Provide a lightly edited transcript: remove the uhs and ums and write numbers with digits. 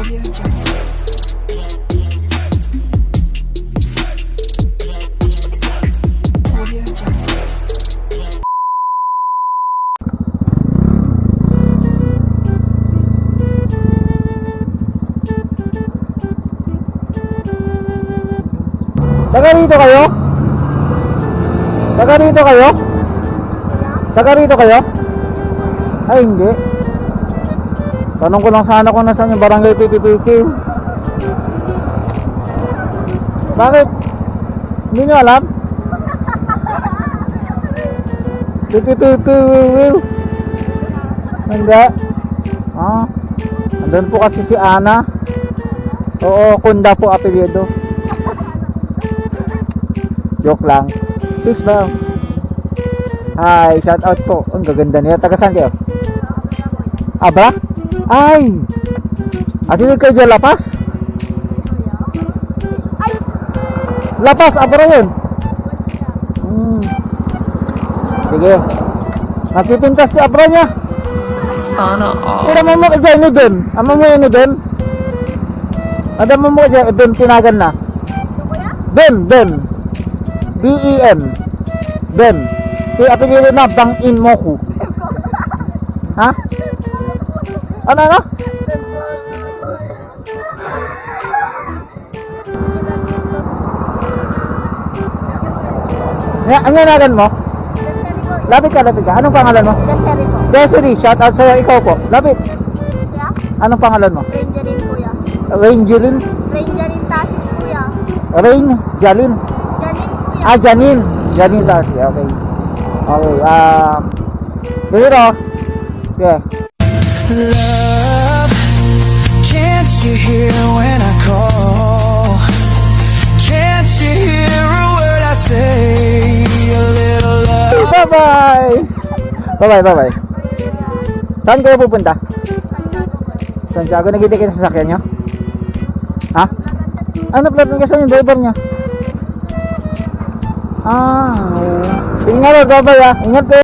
Audio Jungle. Audio Jungle. Taga rito kayo? Taga rito kayo? Taga rito kayo? Ay hindi. Tanong ko lang sana kung nasaan yung barangay PTPP. Bakit? Hindi nyo alam? PTPP wiw. Hindi. Ah, andun po kasi si Ana. Oo, Kunda po apelyido. Joke lang. Peace ba? Hi, shout out po. Ang gaganda niya. Taga saan kayo? Abra? Ay! Dito kayo dyan, Lapas? Lapas, Abra yun. Sige. Napipintas si Abra niya. Sana all. Pero mo ka dyan, Ibem. Ama mo yun, Ibem. Adam mo dyan, Ibem, tinagan na. Bem. B-E-M. Bem. Si apelyido na Bangin Moku. Ha? Ano? Ano nagan mo? Lapit ka. Anong pangalan mo? Desiree po. Desiree, shout out sa'yo. Ikaw po. Lapit. Kuya? Anong pangalan mo? Rangerin, kuya. Rangelin? Rangerin Tasis, kuya. Jalin? Janin, kuya. Ah, Janin Tarsi. Okay. Dito. Okay. Love, can't you hear when I call? Can't you hear a word I say? A little love. Bye-bye. Saan kayo pupunta? Santiago, nagigit kayo sa sasakyan nyo? Ha? Ano plat ng kasan yung driver nyo? Ah, sige nga, bye-bye. Ingat kayo.